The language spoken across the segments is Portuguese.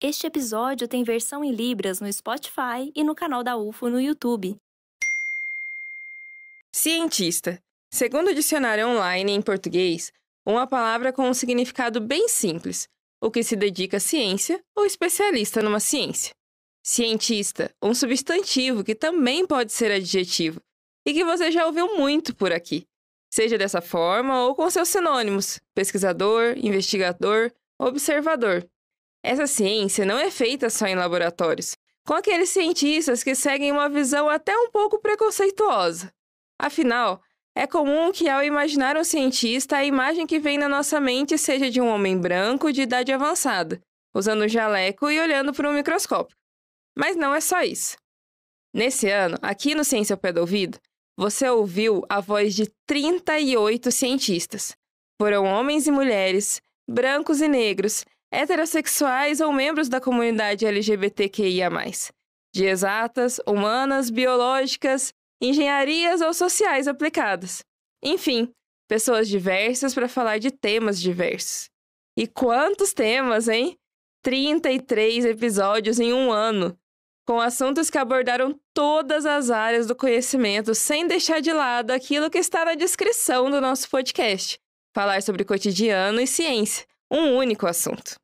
Este episódio tem versão em Libras no Spotify e no canal da UFO no YouTube. Cientista. Segundo o dicionário online em português, uma palavra com um significado bem simples, o que se dedica à ciência ou especialista numa ciência. Cientista, um substantivo que também pode ser adjetivo e que você já ouviu muito por aqui, seja dessa forma ou com seus sinônimos, pesquisador, investigador, observador. Essa ciência não é feita só em laboratórios, com aqueles cientistas que seguem uma visão até um pouco preconceituosa. Afinal, é comum que ao imaginar um cientista, a imagem que vem na nossa mente seja de um homem branco de idade avançada, usando um jaleco e olhando por um microscópio. Mas não é só isso. Nesse ano, aqui no Ciência ao Pé do Ouvido, você ouviu a voz de 38 cientistas. Foram homens e mulheres, brancos e negros, heterossexuais ou membros da comunidade LGBTQIA+, de exatas, humanas, biológicas, engenharias ou sociais aplicadas. Enfim, pessoas diversas para falar de temas diversos. E quantos temas, hein? 33 episódios em um ano, com assuntos que abordaram todas as áreas do conhecimento, sem deixar de lado aquilo que está na descrição do nosso podcast. Falar sobre cotidiano e ciência, um único assunto.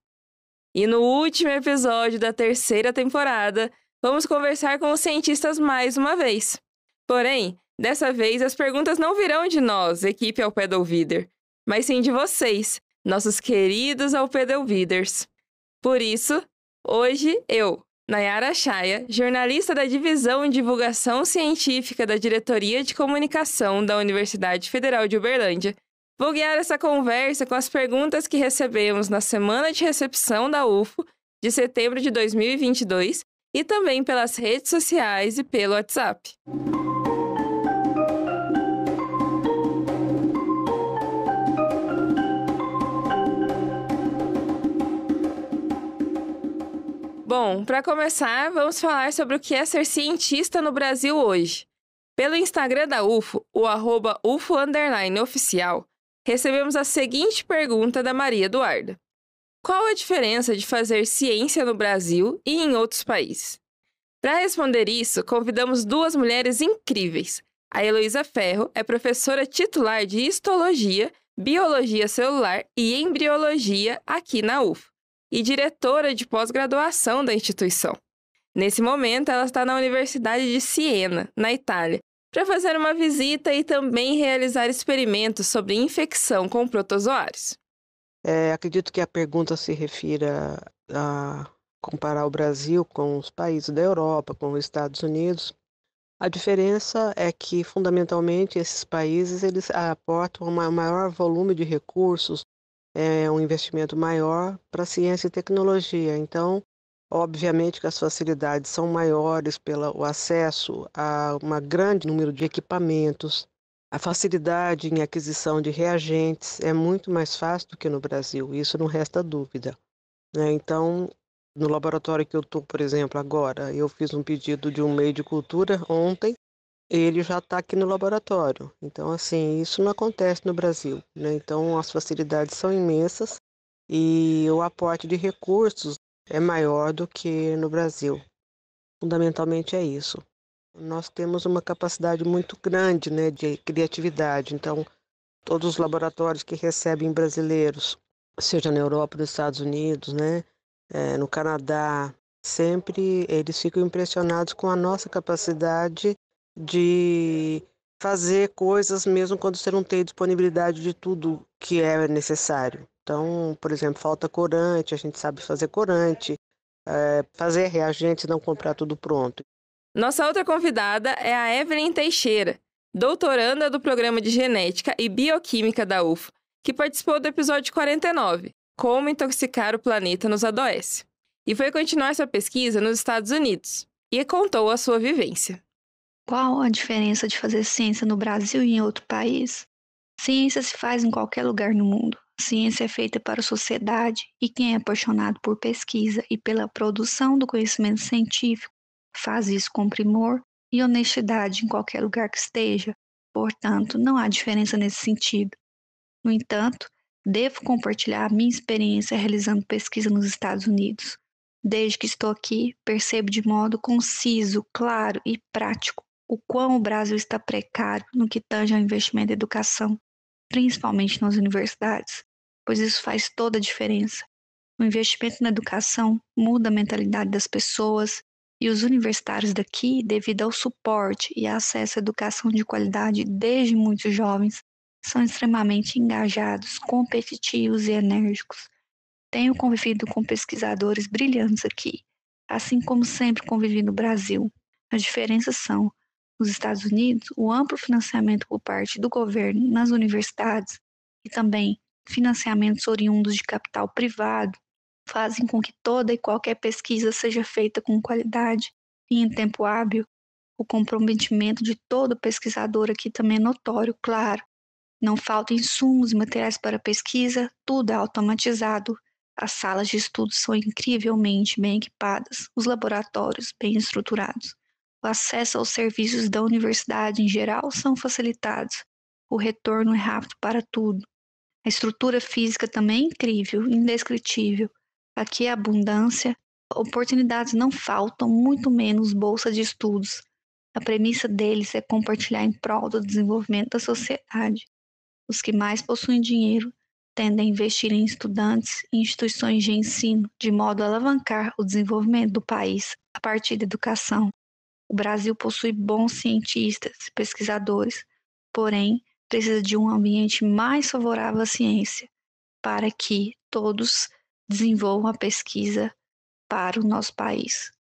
E no último episódio da terceira temporada, vamos conversar com os cientistas mais uma vez. Porém, dessa vez as perguntas não virão de nós, equipe Ao Pé do Ouvider, mas sim de vocês, nossos queridos Ao Pé do Ouviders. Por isso, hoje eu, Nayara Chaya, jornalista da Divisão de Divulgação Científica da Diretoria de Comunicação da Universidade Federal de Uberlândia, vou guiar essa conversa com as perguntas que recebemos na semana de recepção da UFO de setembro de 2022 e também pelas redes sociais e pelo WhatsApp. Bom, para começar, vamos falar sobre o que é ser cientista no Brasil hoje. Pelo Instagram da UFO, o @UFO_oficial, recebemos a seguinte pergunta da Maria Eduarda. Qual a diferença de fazer ciência no Brasil e em outros países? Para responder isso, convidamos duas mulheres incríveis. A Heloísa Ferro é professora titular de Histologia, Biologia Celular e Embriologia aqui na UFO e diretora de pós-graduação da instituição. Nesse momento, ela está na Universidade de Siena, na Itália, para fazer uma visita e também realizar experimentos sobre infecção com protozoários. Acredito que a pergunta se refira a comparar o Brasil com os países da Europa, com os Estados Unidos. A diferença é que, fundamentalmente, esses países eles aportam um maior volume de recursos, um investimento maior para ciência e tecnologia. Então, obviamente que as facilidades são maiores pelo acesso a um grande número de equipamentos. A facilidade em aquisição de reagentes é muito mais fácil do que no Brasil, isso não resta dúvida, né? Então, no laboratório que eu estou, por exemplo, agora, eu fiz um pedido de um meio de cultura ontem, ele já está aqui no laboratório. Então, assim, isso não acontece no Brasil, né? Então, as facilidades são imensas e o aporte de recursos é maior do que no Brasil. Fundamentalmente é isso. Nós temos uma capacidade muito grande, né, de criatividade. Então, todos os laboratórios que recebem brasileiros, seja na Europa, nos Estados Unidos, né, no Canadá, sempre eles ficam impressionados com a nossa capacidade de fazer coisas mesmo quando você não tem disponibilidade de tudo que é necessário. Então, por exemplo, falta corante, a gente sabe fazer corante, fazer reagentes e não comprar tudo pronto. Nossa outra convidada é a Evelyn Teixeira, doutoranda do Programa de Genética e Bioquímica da UFO, que participou do episódio 49, Como Intoxicar o Planeta nos Adoece, e foi continuar sua pesquisa nos Estados Unidos, e contou a sua vivência. Qual a diferença de fazer ciência no Brasil e em outro país? Ciência se faz em qualquer lugar no mundo. Ciência é feita para a sociedade e quem é apaixonado por pesquisa e pela produção do conhecimento científico faz isso com primor e honestidade em qualquer lugar que esteja. Portanto, não há diferença nesse sentido. No entanto, devo compartilhar a minha experiência realizando pesquisa nos Estados Unidos. Desde que estou aqui, percebo de modo conciso, claro e prático o quão o Brasil está precário no que tange ao investimento em educação, principalmente nas universidades, pois isso faz toda a diferença. O investimento na educação muda a mentalidade das pessoas e os universitários daqui, devido ao suporte e acesso à educação de qualidade desde muito jovens, são extremamente engajados, competitivos e enérgicos. Tenho convivido com pesquisadores brilhantes aqui, assim como sempre convivi no Brasil. As diferenças são, nos Estados Unidos, o amplo financiamento por parte do governo nas universidades e também financiamentos oriundos de capital privado fazem com que toda e qualquer pesquisa seja feita com qualidade e em tempo hábil. O comprometimento de todo pesquisador aqui também é notório, claro. Não faltam insumos e materiais para pesquisa, tudo é automatizado. As salas de estudo são incrivelmente bem equipadas, os laboratórios bem estruturados. O acesso aos serviços da universidade em geral são facilitados. O retorno é rápido para tudo. A estrutura física também é incrível, indescritível. Aqui é abundância, oportunidades não faltam, muito menos bolsa de estudos. A premissa deles é compartilhar em prol do desenvolvimento da sociedade. Os que mais possuem dinheiro tendem a investir em estudantes e instituições de ensino, de modo a alavancar o desenvolvimento do país a partir da educação. O Brasil possui bons cientistas e pesquisadores, porém, precisa de um ambiente mais favorável à ciência, para que todos desenvolvam a pesquisa para o nosso país.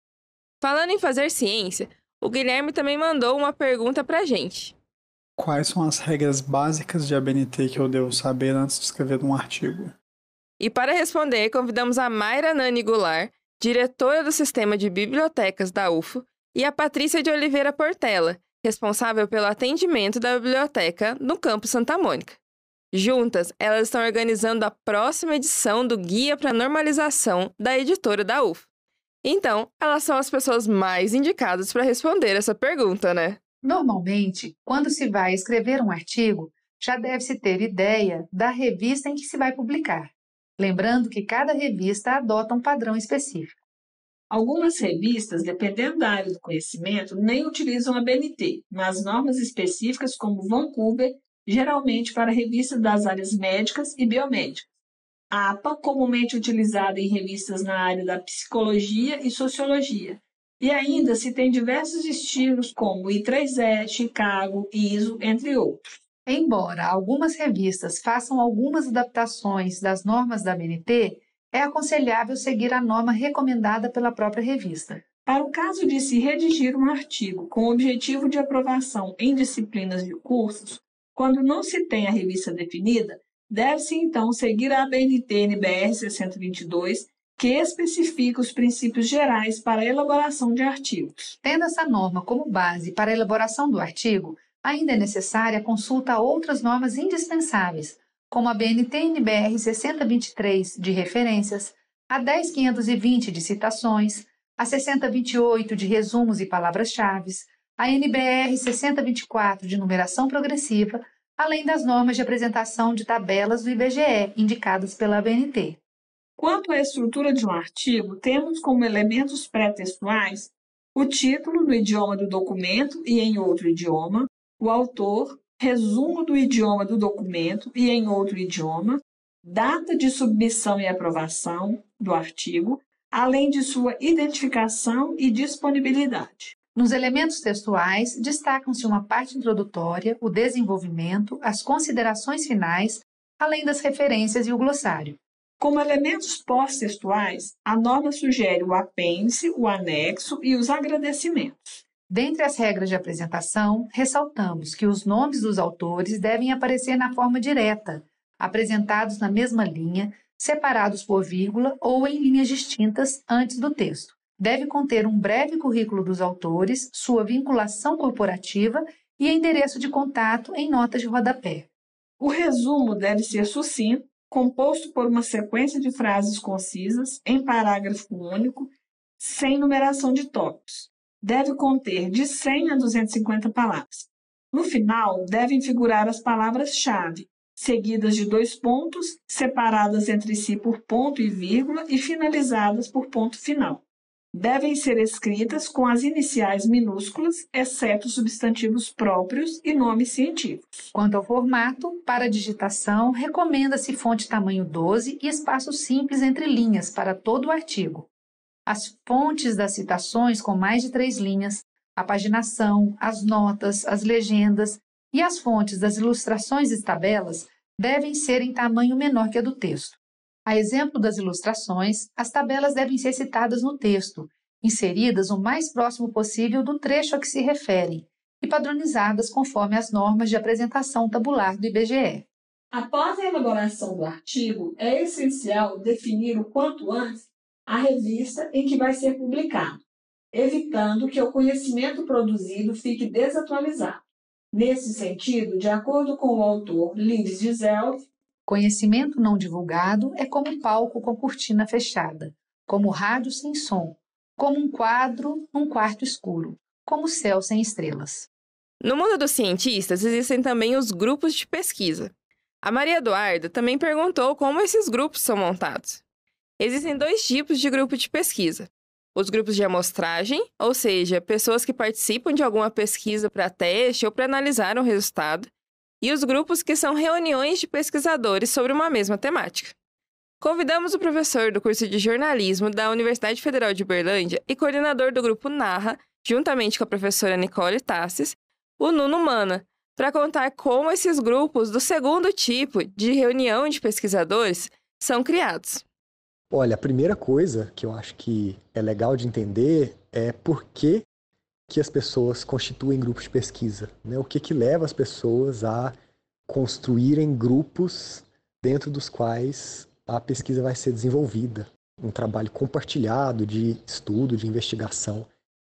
Falando em fazer ciência, o Guilherme também mandou uma pergunta pra gente. Quais são as regras básicas de ABNT que eu devo saber antes de escrever um artigo? E para responder, convidamos a Mayra Nani Goulart, diretora do Sistema de Bibliotecas da UFO, e a Patrícia de Oliveira Portela, responsável pelo atendimento da biblioteca no Campus Santa Mônica. Juntas, elas estão organizando a próxima edição do Guia para a Normalização da editora da UFO. Então, elas são as pessoas mais indicadas para responder essa pergunta, né? Normalmente, quando se vai escrever um artigo, já deve-se ter ideia da revista em que se vai publicar, lembrando que cada revista adota um padrão específico. Algumas revistas, dependendo da área do conhecimento, nem utilizam a ABNT, mas normas específicas como Vancouver, geralmente para revistas das áreas médicas e biomédicas. A APA, comumente utilizada em revistas na área da psicologia e sociologia. E ainda se tem diversos estilos como I3E, Chicago, ISO, entre outros. Embora algumas revistas façam algumas adaptações das normas da ABNT, é aconselhável seguir a norma recomendada pela própria revista. Para o caso de se redigir um artigo com o objetivo de aprovação em disciplinas de cursos, quando não se tem a revista definida, deve-se então seguir a ABNT-NBR 622, que especifica os princípios gerais para a elaboração de artigos. Tendo essa norma como base para a elaboração do artigo, ainda é necessária a consulta a outras normas indispensáveis, como a BNT-NBR 6023 de referências, a 10520 de citações, a 6028 de resumos e palavras-chave, a NBR 6024 de numeração progressiva, além das normas de apresentação de tabelas do IBGE indicadas pela ABNT. Quanto à estrutura de um artigo, temos como elementos pré-textuais o título no idioma do documento e em outro idioma, o autor, resumo do idioma do documento e em outro idioma, data de submissão e aprovação do artigo, além de sua identificação e disponibilidade. Nos elementos textuais, destacam-se uma parte introdutória, o desenvolvimento, as considerações finais, além das referências e o glossário. Como elementos pós-textuais, a norma sugere o apêndice, o anexo e os agradecimentos. Dentre as regras de apresentação, ressaltamos que os nomes dos autores devem aparecer na forma direta, apresentados na mesma linha, separados por vírgula ou em linhas distintas antes do texto. Deve conter um breve currículo dos autores, sua vinculação corporativa e endereço de contato em notas de rodapé. O resumo deve ser sucinto, composto por uma sequência de frases concisas, em parágrafo único, sem numeração de tópicos. Deve conter de 100 a 250 palavras. No final, devem figurar as palavras-chave, seguidas de 2 pontos, separadas entre si por ponto e vírgula e finalizadas por ponto final. Devem ser escritas com as iniciais minúsculas, exceto substantivos próprios e nomes científicos. Quanto ao formato, para a digitação, recomenda-se fonte tamanho 12 e espaço simples entre linhas para todo o artigo. As fontes das citações com mais de 3 linhas, a paginação, as notas, as legendas e as fontes das ilustrações e tabelas devem ser em tamanho menor que a do texto. A exemplo das ilustrações, as tabelas devem ser citadas no texto, inseridas o mais próximo possível do trecho a que se referem e padronizadas conforme as normas de apresentação tabular do IBGE. Após a elaboração do artigo, é essencial definir o quanto antes a revista em que vai ser publicado, evitando que o conhecimento produzido fique desatualizado. Nesse sentido, de acordo com o autor Lindes de Zelf, conhecimento não divulgado é como um palco com cortina fechada, como rádio sem som, como um quadro num quarto escuro, como céu sem estrelas. No mundo dos cientistas, existem também os grupos de pesquisa. A Maria Eduarda também perguntou como esses grupos são montados. Existem 2 tipos de grupo de pesquisa. Os grupos de amostragem, ou seja, pessoas que participam de alguma pesquisa para teste ou para analisar um resultado, e os grupos que são reuniões de pesquisadores sobre uma mesma temática. Convidamos o professor do curso de jornalismo da Universidade Federal de Uberlândia e coordenador do grupo Narra, juntamente com a professora Nicole Tassis, o Nuno Mana, para contar como esses grupos do segundo tipo de reunião de pesquisadores são criados. Olha, a primeira coisa que eu acho que é legal de entender é por que as pessoas constituem grupos de pesquisa, né? O que leva as pessoas a construírem grupos dentro dos quais a pesquisa vai ser desenvolvida, um trabalho compartilhado de estudo, de investigação.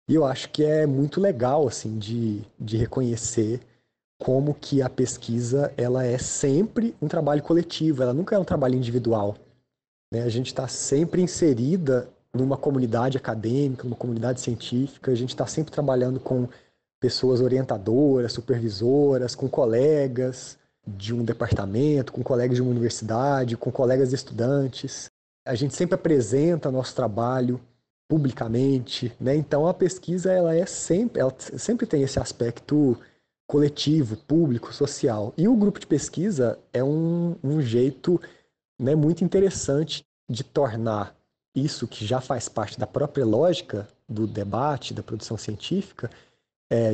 E eu acho que é muito legal assim, de reconhecer como que a pesquisa ela é sempre um trabalho coletivo, ela nunca é um trabalho individual. A gente está sempre inserida numa comunidade acadêmica, numa comunidade científica, a gente está sempre trabalhando com pessoas orientadoras, supervisoras, com colegas de um departamento, com colegas de uma universidade, com colegas estudantes. A gente sempre apresenta nosso trabalho publicamente, né? Então a pesquisa ela sempre tem esse aspecto coletivo, público, social. E o grupo de pesquisa é um jeito, né, muito interessante de tornar isso que já faz parte da própria lógica do debate, da produção científica,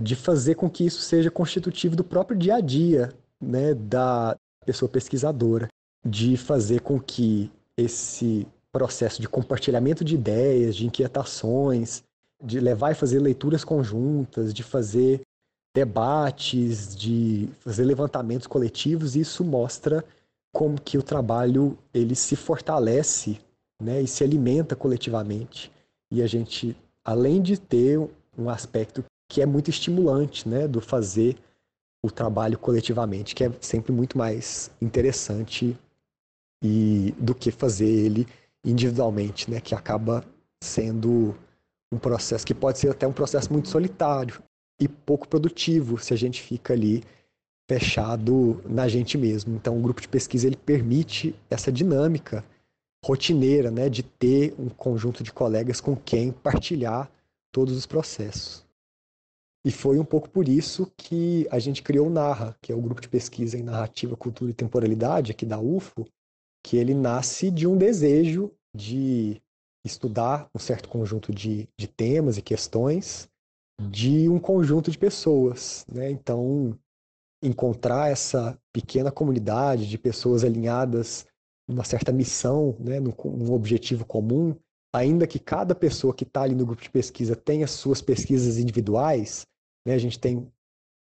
de fazer com que isso seja constitutivo do próprio dia a dia, né, da pessoa pesquisadora, de fazer com que esse processo de compartilhamento de ideias, de inquietações, de levar e fazer leituras conjuntas, de fazer debates, de fazer levantamentos coletivos, isso mostra como que o trabalho ele se fortalece, né, e se alimenta coletivamente. E a gente, além de ter um aspecto que é muito estimulante, né, do fazer o trabalho coletivamente, que é sempre muito mais interessante do que fazer ele individualmente, né, que acaba sendo um processo que pode ser até um processo muito solitário e pouco produtivo se a gente fica ali fechado na gente mesmo. Então, o grupo de pesquisa ele permite essa dinâmica rotineira, né, de ter um conjunto de colegas com quem partilhar todos os processos. E foi um pouco por isso que a gente criou o NARRA, que é o grupo de pesquisa em narrativa, cultura e temporalidade aqui da UFO, que ele nasce de um desejo de estudar um certo conjunto de temas e questões de um conjunto de pessoas, né? Então, encontrar essa pequena comunidade de pessoas alinhadas numa certa missão, né, num objetivo comum, ainda que cada pessoa que está ali no grupo de pesquisa tenha suas pesquisas individuais, né, a gente tem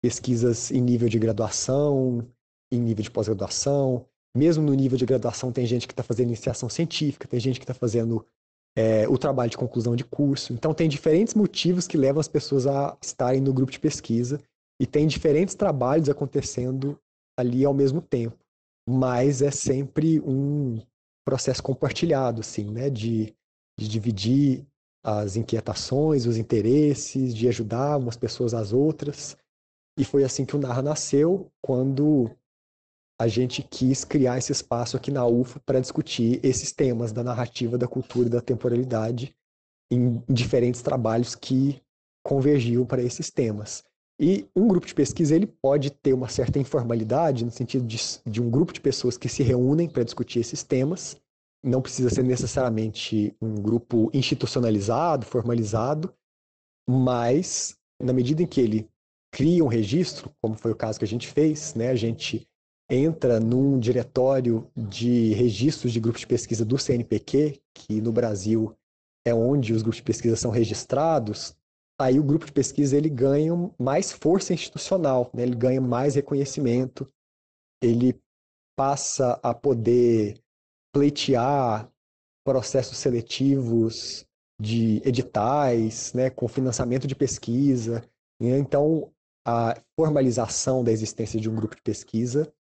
pesquisas em nível de graduação, em nível de pós-graduação, mesmo no nível de graduação tem gente que está fazendo iniciação científica, tem gente que está fazendo o trabalho de conclusão de curso. Então tem diferentes motivos que levam as pessoas a estarem no grupo de pesquisa e tem diferentes trabalhos acontecendo ali ao mesmo tempo. Mas é sempre um processo compartilhado, assim, né, de dividir as inquietações, os interesses, de ajudar umas pessoas às outras. E foi assim que o NARRA nasceu, quando a gente quis criar esse espaço aqui na UFO para discutir esses temas da narrativa, da cultura e da temporalidade em diferentes trabalhos que convergiam para esses temas. E um grupo de pesquisa ele pode ter uma certa informalidade, no sentido de um grupo de pessoas que se reúnem para discutir esses temas. Não precisa ser necessariamente um grupo institucionalizado, formalizado, mas na medida em que ele cria um registro, como foi o caso que a gente fez, né, a gente entra num diretório de registros de grupos de pesquisa do CNPq, que no Brasil é onde os grupos de pesquisa são registrados, aí o grupo de pesquisa ele ganha mais força institucional, né? Ele ganha mais reconhecimento, ele passa a poder pleitear processos seletivos de editais, né, com financiamento de pesquisa. Então, a formalização da existência de um grupo de pesquisa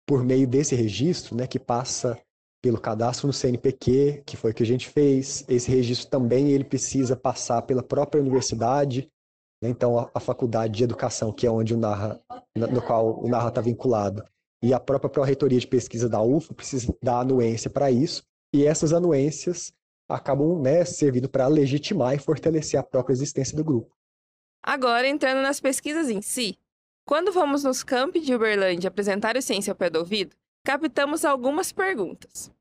por meio desse registro, né, que passa pelo cadastro no CNPq, que foi o que a gente fez. Esse registro também ele precisa passar pela própria universidade, né? Então a faculdade de educação, que é onde no qual o NARRA está vinculado, e a própria pró-reitoria de pesquisa da UFO precisa dar anuência para isso, e essas anuências acabam, né, servindo para legitimar e fortalecer a própria existência do grupo. Agora, entrando nas pesquisas em si, quando fomos nos campi de Uberlândia apresentar o Ciência ao Pé do Ouvido, captamos algumas perguntas.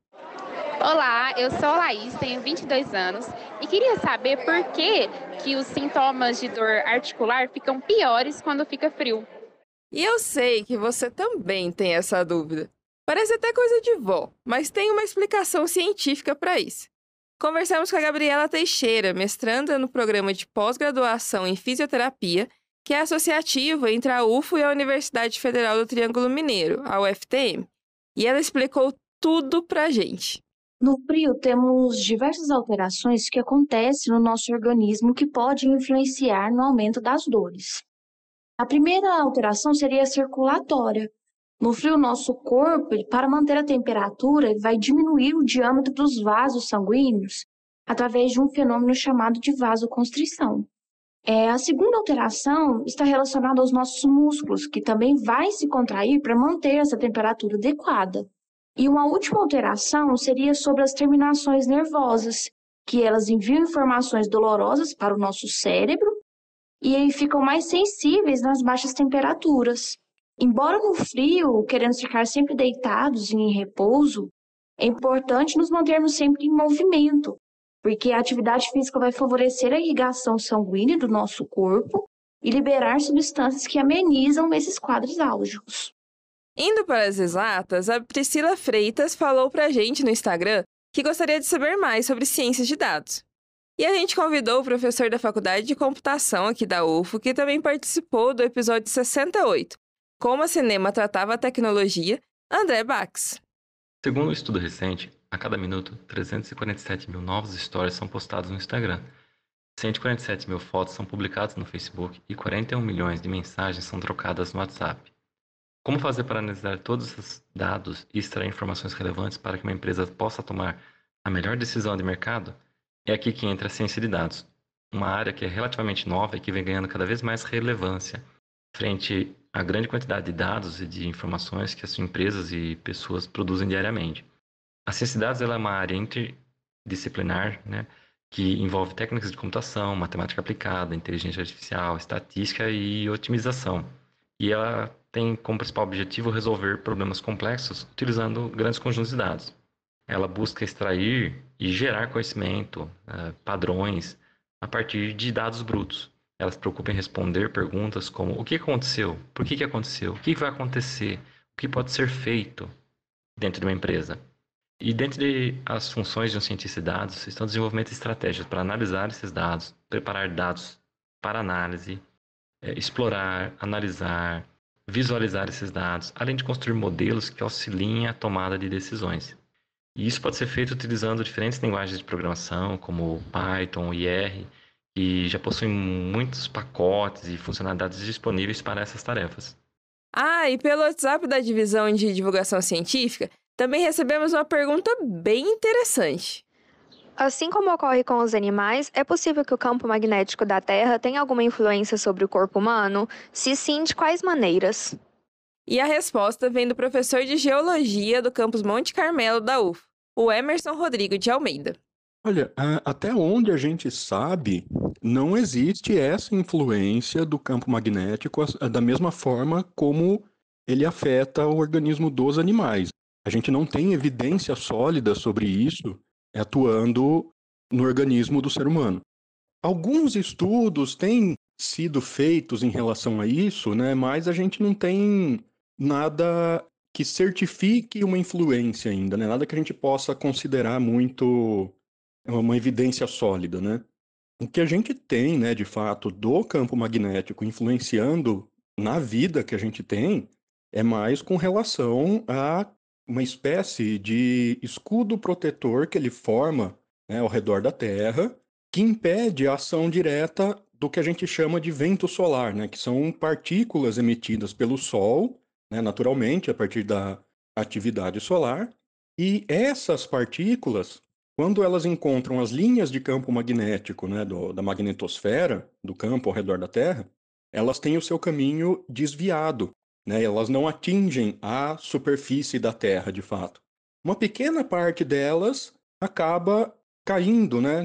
Olá, eu sou a Laís, tenho 22 anos e queria saber por que os sintomas de dor articular ficam piores quando fica frio. E eu sei que você também tem essa dúvida. Parece até coisa de vó, mas tem uma explicação científica para isso. Conversamos com a Gabriela Teixeira, mestranda no programa de pós-graduação em fisioterapia, que é associativo entre a UFO e a Universidade Federal do Triângulo Mineiro, a UFTM. E ela explicou tudo pra gente. No frio, temos diversas alterações que acontecem no nosso organismo que podem influenciar no aumento das dores. A primeira alteração seria a circulatória. No frio, nosso corpo, para manter a temperatura, vai diminuir o diâmetro dos vasos sanguíneos através de um fenômeno chamado de vasoconstrição. A segunda alteração está relacionada aos nossos músculos, que também vai se contrair para manter essa temperatura adequada. E uma última alteração seria sobre as terminações nervosas, que elas enviam informações dolorosas para o nosso cérebro e aí ficam mais sensíveis nas baixas temperaturas. Embora no frio, queremos ficar sempre deitados e em repouso, é importante nos mantermos sempre em movimento, porque a atividade física vai favorecer a irrigação sanguínea do nosso corpo e liberar substâncias que amenizam esses quadros álgicos. Indo para as exatas, a Priscila Freitas falou pra gente no Instagram que gostaria de saber mais sobre ciências de dados. E a gente convidou o professor da Faculdade de Computação aqui da UFO, que também participou do episódio 68, Como a Cinema Tratava a Tecnologia, André Bax. Segundo um estudo recente, a cada minuto, 347 mil novas histórias são postadas no Instagram, 147 mil fotos são publicadas no Facebook e 41 milhões de mensagens são trocadas no WhatsApp. Como fazer para analisar todos esses dados e extrair informações relevantes para que uma empresa possa tomar a melhor decisão de mercado? É aqui que entra a ciência de dados, uma área que é relativamente nova e que vem ganhando cada vez mais relevância frente à grande quantidade de dados e de informações que as empresas e pessoas produzem diariamente. A ciência de dados ela é uma área interdisciplinar, né, que envolve técnicas de computação, matemática aplicada, inteligência artificial, estatística e otimização. E ela tem como principal objetivo resolver problemas complexos utilizando grandes conjuntos de dados. Ela busca extrair e gerar conhecimento, padrões, a partir de dados brutos. Ela se preocupa em responder perguntas como o que aconteceu, por que aconteceu, o que vai acontecer, o que pode ser feito dentro de uma empresa. E dentre as funções de um cientista de dados estão o desenvolvimento de estratégias para analisar esses dados, preparar dados para análise, explorar, analisar, visualizar esses dados, além de construir modelos que auxiliem a tomada de decisões. E isso pode ser feito utilizando diferentes linguagens de programação, como Python e R, que já possuem muitos pacotes e funcionalidades disponíveis para essas tarefas. E pelo WhatsApp da Divisão de Divulgação Científica, também recebemos uma pergunta bem interessante. Assim como ocorre com os animais, é possível que o campo magnético da Terra tenha alguma influência sobre o corpo humano? Se sim, de quais maneiras? E a resposta vem do professor de Geologia do campus Monte Carmelo da UF, o Emerson Rodrigo de Almeida. Olha, até onde a gente sabe, não existe essa influência do campo magnético da mesma forma como ele afeta o organismo dos animais. A gente não tem evidência sólida sobre isso atuando no organismo do ser humano. Alguns estudos têm sido feitos em relação a isso, né, mas a gente não tem nada que certifique uma influência ainda, né, nada que a gente possa considerar muito uma evidência sólida, né? O que a gente tem, né, de fato, do campo magnético influenciando na vida que a gente tem é mais com relação a uma espécie de escudo protetor que ele forma, né, ao redor da Terra, que impede a ação direta do que a gente chama de vento solar, né, que são partículas emitidas pelo Sol, né, naturalmente, a partir da atividade solar, e essas partículas, quando elas encontram as linhas de campo magnético, né, da magnetosfera, do campo ao redor da Terra, elas têm o seu caminho desviado, né, elas não atingem a superfície da Terra, de fato. Uma pequena parte delas acaba caindo, né,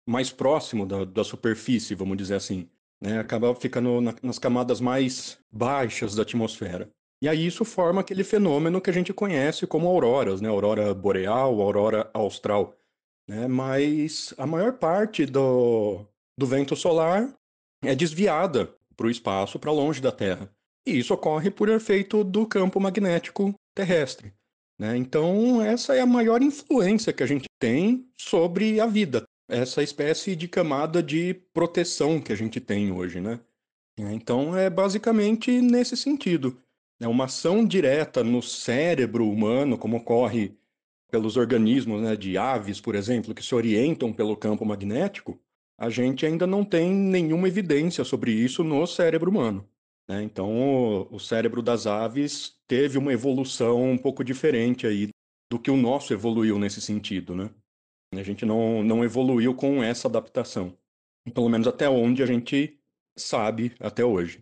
mais próximo da superfície, vamos dizer assim, né, acaba ficando nas camadas mais baixas da atmosfera. E aí isso forma aquele fenômeno que a gente conhece como auroras, né? Aurora boreal, aurora austral, né? Mas a maior parte do vento solar é desviada para o espaço, para longe da Terra. E isso ocorre por efeito do campo magnético terrestre, né? Então essa é a maior influência que a gente tem sobre a vida, essa espécie de camada de proteção que a gente tem hoje, né? Então é basicamente nesse sentido. É uma ação direta no cérebro humano, como ocorre pelos organismos, né, de aves, por exemplo, que se orientam pelo campo magnético, a gente ainda não tem nenhuma evidência sobre isso no cérebro humano, né? Então o cérebro das aves teve uma evolução um pouco diferente aí do que o nosso evoluiu nesse sentido, né? A gente não evoluiu com essa adaptação, pelo menos até onde a gente sabe até hoje.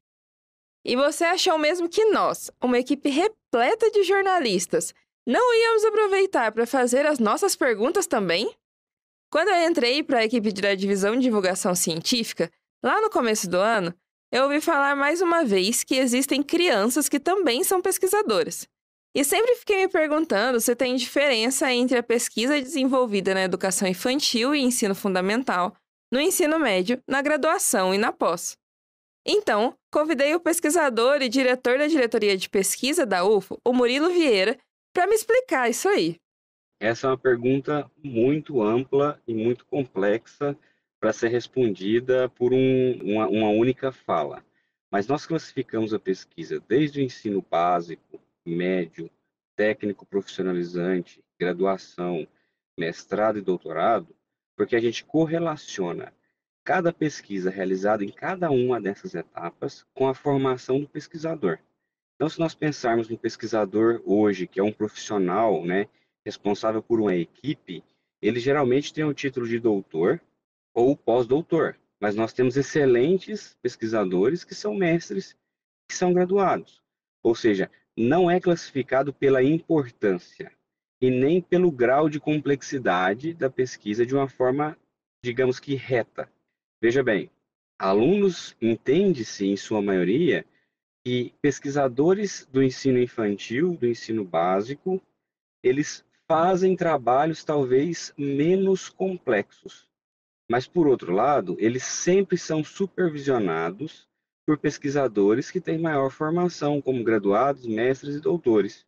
E você achou mesmo que nós, uma equipe repleta de jornalistas, não íamos aproveitar para fazer as nossas perguntas também? Quando eu entrei para a equipe da Divisão de Divulgação Científica, lá no começo do ano, eu ouvi falar mais uma vez que existem crianças que também são pesquisadoras. E sempre fiquei me perguntando se tem diferença entre a pesquisa desenvolvida na educação infantil e ensino fundamental, no ensino médio, na graduação e na pós. Então, convidei o pesquisador e diretor da diretoria de pesquisa da UFO, o Murilo Vieira, para me explicar isso aí. Essa é uma pergunta muito ampla e muito complexa para ser respondida por uma única fala. Mas nós classificamos a pesquisa desde o ensino básico, médio, técnico profissionalizante, graduação, mestrado e doutorado, porque a gente correlaciona cada pesquisa realizada em cada uma dessas etapas com a formação do pesquisador. Então, se nós pensarmos no pesquisador hoje, que é um profissional, né, responsável por uma equipe, ele geralmente tem o título de doutor ou pós-doutor, mas nós temos excelentes pesquisadores que são mestres, que são graduados. Ou seja, não é classificado pela importância e nem pelo grau de complexidade da pesquisa de uma forma, digamos que reta. Veja bem, alunos entende-se, em sua maioria, que pesquisadores do ensino infantil, do ensino básico, eles fazem trabalhos talvez menos complexos. Mas, por outro lado, eles sempre são supervisionados por pesquisadores que têm maior formação, como graduados, mestres e doutores.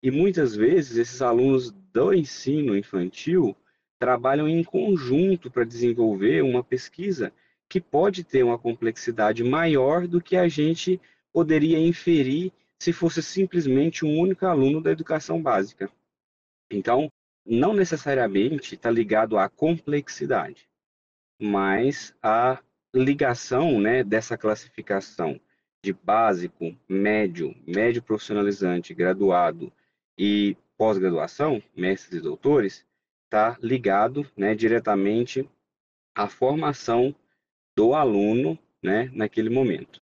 E muitas vezes esses alunos do ensino infantil trabalham em conjunto para desenvolver uma pesquisa que pode ter uma complexidade maior do que a gente poderia inferir se fosse simplesmente um único aluno da educação básica. Então, não necessariamente está ligado à complexidade, mas a ligação, né, dessa classificação de básico, médio, médio profissionalizante, graduado e pós-graduação, mestres e doutores, está ligado, né, diretamente à formação do aluno, né, naquele momento.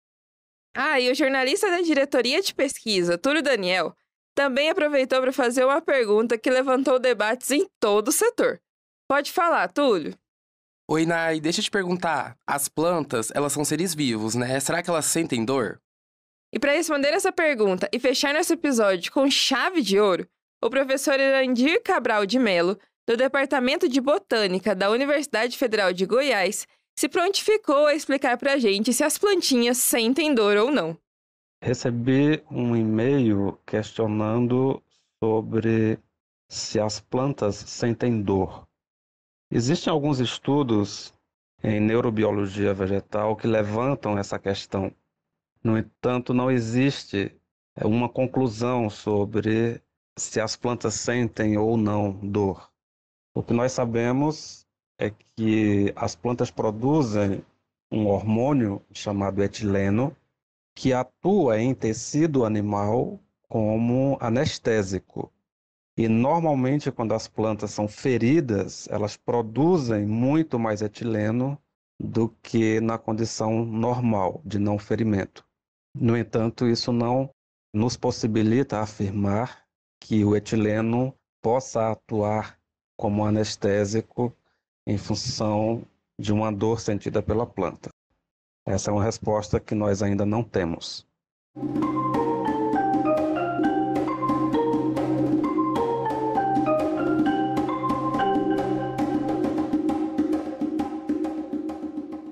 E o jornalista da diretoria de pesquisa, Túlio Daniel, também aproveitou para fazer uma pergunta que levantou debates em todo o setor. Pode falar, Túlio. Oi, Nai, deixa eu te perguntar. As plantas, elas são seres vivos, né? Será que elas sentem dor? E para responder essa pergunta e fechar nosso episódio com chave de ouro, o professor Erandir Cabral de Melo, do Departamento de Botânica da Universidade Federal de Goiás, se prontificou a explicar para a gente se as plantinhas sentem dor ou não. Recebi um e-mail questionando sobre se as plantas sentem dor. Existem alguns estudos em neurobiologia vegetal que levantam essa questão. No entanto, não existe uma conclusão sobre se as plantas sentem ou não dor. O que nós sabemos é que as plantas produzem um hormônio chamado etileno, que atua em tecido animal como anestésico. E normalmente, quando as plantas são feridas, elas produzem muito mais etileno do que na condição normal de não ferimento. No entanto, isso não nos possibilita afirmar que o etileno possa atuar como anestésico em função de uma dor sentida pela planta. Essa é uma resposta que nós ainda não temos.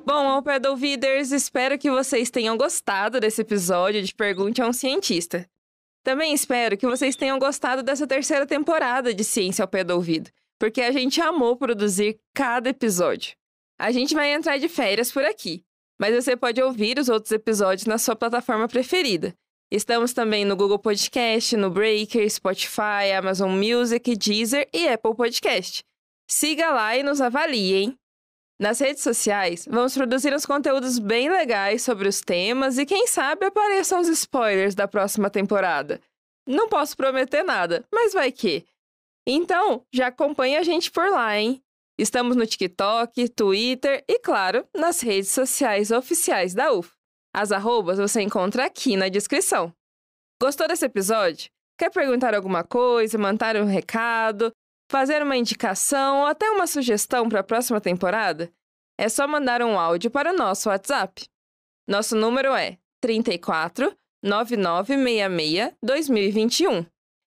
Bom, ao pé do ouviders, espero que vocês tenham gostado desse episódio de Pergunte a um Cientista. Também espero que vocês tenham gostado dessa terceira temporada de Ciência ao Pé do Ouvido, porque a gente amou produzir cada episódio. A gente vai entrar de férias por aqui, mas você pode ouvir os outros episódios na sua plataforma preferida. Estamos também no Google Podcast, no Breaker, Spotify, Amazon Music, Deezer e Apple Podcast. Siga lá e nos avalie, hein? Nas redes sociais, vamos produzir uns conteúdos bem legais sobre os temas e quem sabe apareçam os spoilers da próxima temporada. Não posso prometer nada, mas vai que. Então, já acompanha a gente por lá, hein? Estamos no TikTok, Twitter e, claro, nas redes sociais oficiais da UF. As arrobas você encontra aqui na descrição. Gostou desse episódio? Quer perguntar alguma coisa, mandar um recado, fazer uma indicação ou até uma sugestão para a próxima temporada? É só mandar um áudio para o nosso WhatsApp. Nosso número é 34 9966 2021.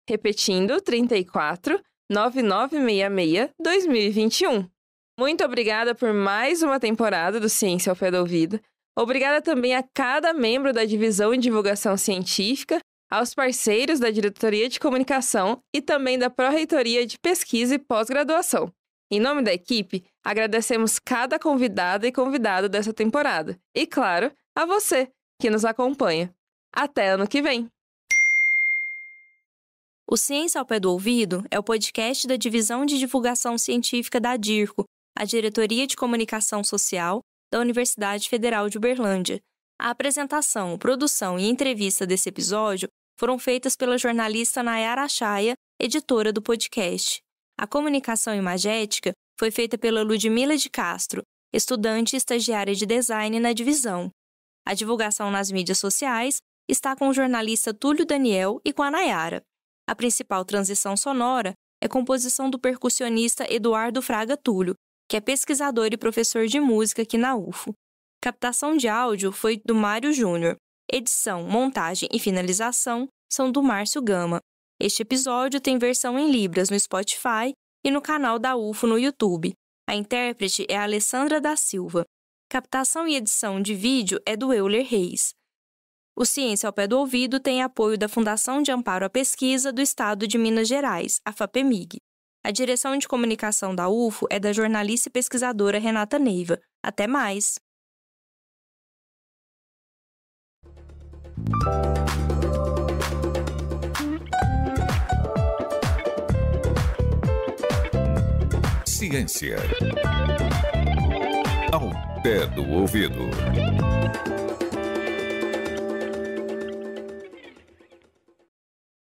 Repetindo, 34 9966 2021. Muito obrigada por mais uma temporada do Ciência ao Pé do Ouvido. Obrigada também a cada membro da Divisão de Divulgação Científica, aos parceiros da Diretoria de Comunicação e também da Pró-Reitoria de Pesquisa e Pós-Graduação. Em nome da equipe, agradecemos cada convidada e convidado dessa temporada. E, claro, a você, que nos acompanha. Até ano que vem! O Ciência ao Pé do Ouvido é o podcast da Divisão de Divulgação Científica da DIRCO, a Diretoria de Comunicação Social da Universidade Federal de Uberlândia. A apresentação, produção e entrevista desse episódio foram feitas pela jornalista Nayara Achaia, editora do podcast. A comunicação imagética foi feita pela Ludmila de Castro, estudante e estagiária de design na divisão. A divulgação nas mídias sociais está com o jornalista Túlio Daniel e com a Nayara. A principal transição sonora é composição do percussionista Eduardo Fraga Túlio, que é pesquisador e professor de música aqui na UFO. Captação de áudio foi do Mário Júnior. Edição, montagem e finalização são do Márcio Gama. Este episódio tem versão em Libras no Spotify e no canal da UFO no YouTube. A intérprete é a Alessandra da Silva. Captação e edição de vídeo é do Euler Reis. O Ciência ao Pé do Ouvido tem apoio da Fundação de Amparo à Pesquisa do Estado de Minas Gerais, a FAPEMIG. A direção de comunicação da UFO é da jornalista e pesquisadora Renata Neiva. Até mais! Ciência ao pé do ouvido.